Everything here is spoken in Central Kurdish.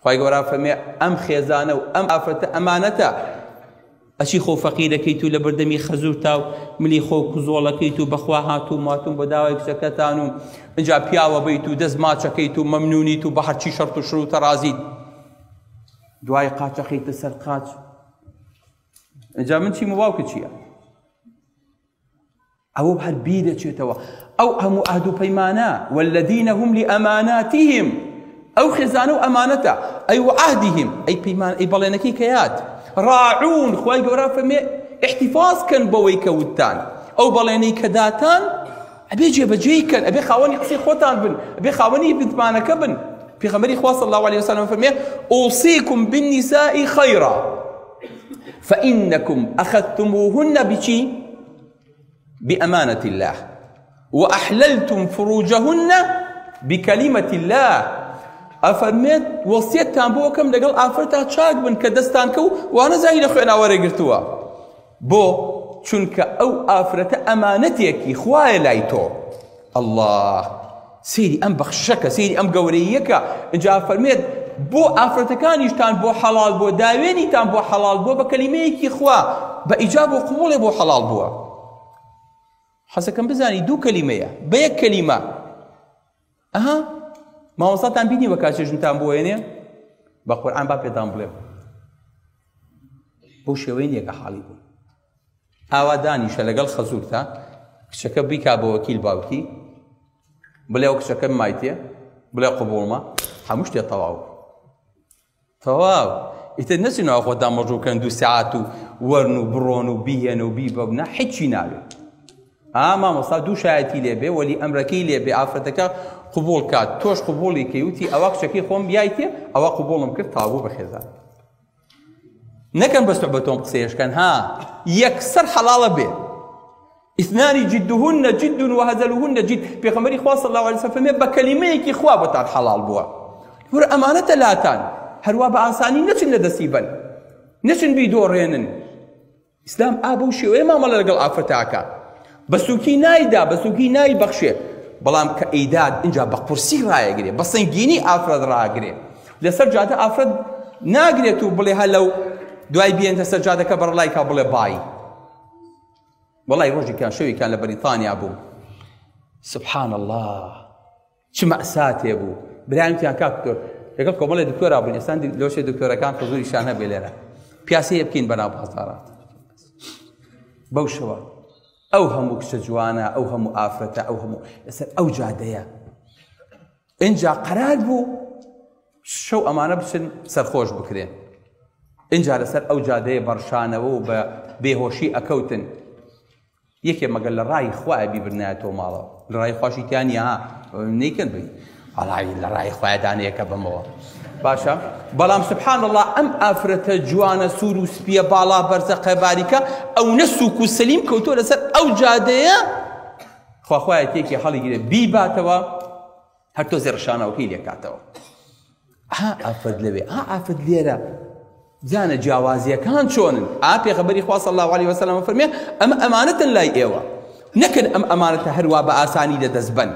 خوای گەورە فەرمێ ئەم خێزانە و ئەم ئافرەتە ئەمانەتە ئەچی خۆ فەقیرەکەیت و لە بەردەمی خەزوورتا و ملی خۆ کوزۆڵەکەیت و بەخوا هاتوو ماتوون بۆ داوای کچەکەتان و اینجا پیاوە بیت و دەست ماچەکەیت و مەمنونیت و بە هەرچی شەرت و شروع تەڕازیت دوای قاچەخەیتە سەر قاچ اینجا من چیم و باوکە چییە؟ ئەوە هەر بیرەچێتەوە ئەو هەموو ئەهد و پەیمانە والذین هم لئەماناتهم ئەو خێزانە و ئەمانەتە ئەی وعهدهم ئەی پەیمان ئەی بەڵێنەکەی کە یاد ڕاعون خوای گەورە فەرمێ احتیفاظکەن بەوەی کە وتتان ئەو بەڵێنەی کە داتان ئەبێ جێبەجێیکەن ئەبێ خاوەنی قسەی خۆتان بن ئەبێ خاوەنی بتمانەکە بن پێغەمبەری خوا صلی الله عليه وسلم فەرمێ أوصيكم بالنساء خيرا فإنكم أخذتموهن بشي بأمانة الله وأحللتم فروجهن بكلمة الله ئەفەرمێت وەسیەتتان بۆ وەکەم لەگەڵ ئافرەتا چاک بن کە دەستان کە و وانەزانی لە خوێناوەرە گرتووە بۆ چونکە ئەو ئافرەتە ئەمانەتێکی خوایە لای تۆ الله سەیری ئەم بەخشەکە سەیری ئەم گەورەیەکە اینجا فەرمێت بۆ ئافرەتەکانیشتان بۆ حەڵال بۆ داوێنیتان بۆ حەڵال بۆ بە کەلیمەیەکی خوا بە ئیجاب و قبوڵێ بۆ حەڵال بووە حەزەکەم بزانی دوو کەلیمەیە بە یەک کەلیمە ئەها مامۆستاتان بینی بە کاتێژنتان بۆێنێ بە قورئان با پێتان بڵێم بۆ شێوەی نییە کە حاڵی بوون ئاوا دانیشە لەگەڵ خەزوورتا کچەکە بیکا بە وەکیل باوکی بڵێ ئەو کچەکەم مایتێ بڵێ قبوڵمە هەموو شتێ تەواو تەواو ئیتر نەچینەوە خۆتان مەژووکەن 2 ساعات و وەرن و بڕۆن و بیهێن و بیبەبنە هیچی ناوێت مامۆستا دوو شایەتی لێبێ وەلی ئەمرەکەی لێبێ ئافرەتەکە قبول کات تۆش قبوڵی کەیوتی ئەوە کچەکەی خۆم بیایتێ ئەوە قبوڵم کرد تابوو بە خێزان نەکەن بەستە بە تۆم قسەیەشکەن ها یەکسەر حەڵاڵە بێ ئیثنانی جدهن جد وهزلهن جد پێغەمبەری خوا صلی الله عليه وسلم فەرمێ بە کەلیمەیەکی خوا بۆتان حەڵاڵ بووە ورە ئەمانەتە لاتان هەروە بە ئاسانی نەچن لە دەستی بن نەچن بیدۆڕێنن ئیسلام ئا بەو شێوەیە مامەڵە لەگەڵ ئافرەتاکە بە سووکی نایدا بە سووکی نایبەخشێ بەڵام کە ئەیداد اینجا بە قورسی ڕایەگرێ بە سنگینی ئافرەت ڕاگرێ لەسەر جادە ئافرەت ناگرێت و بڵێ هە لەو دوای بێنتە سەر جادەکە بەڕڵای کا بڵێ بای وەڵای ڕۆژێکیان شەوێکیان لە بەریتانیا بوو سبحان الله چ مەئساتێ بوو برایمتیان کا دکتۆر لەگەڵ کۆمەڵی دکتۆرا بوون ئێستا لەوشێ دکتۆرەکان حزوریشان هەبێ لێرە پیاسەیە بکەین بەناو بازاڕات بەو شەوە ئەو هەموو کچە جوانە ئەو هەموو ئافرەتە ئەو هەموو لەسەر ئەو جادەیە اینجا قەرار بوو شەو ئەمانە بچن سەرخۆش بکرێن اینجا لەسەر ئەو جادەیە بەڕشانەوە و بە بێهۆشی ئەکەوتن یەکێ مەگەر لە ڕای خوایە بیبرنایەتەوە ماڵەوە لە ڕای خۆشیتیانی ها نەیکەن بی هەڵای لە ڕای خوایە دانەیەکە بمەوە باشە بەڵام سبحان الله ئەم ئافرەتە جوانە سوور و سپیە باڵا بەرزەقە باریکە ئەو نەسووک و سەلیم کەوتۆ لەسەر ئەو جادەیە خواخوایە تێکی هەڵیگرێ بیباتەوە هەر تۆ زێڕشانەوەکەی لێکاتەوە ئافرەت لەوێ ئافرەت لێرە زانە جیاوازیەکان چۆنن پێغەمبەری خوا صلی الله عليه وسلم فەرمێ ئەمە ئەمانەتن لای ئێوە نەکەن ئەم ئەمانەتە هەروە بە ئاسانی لەدەست بن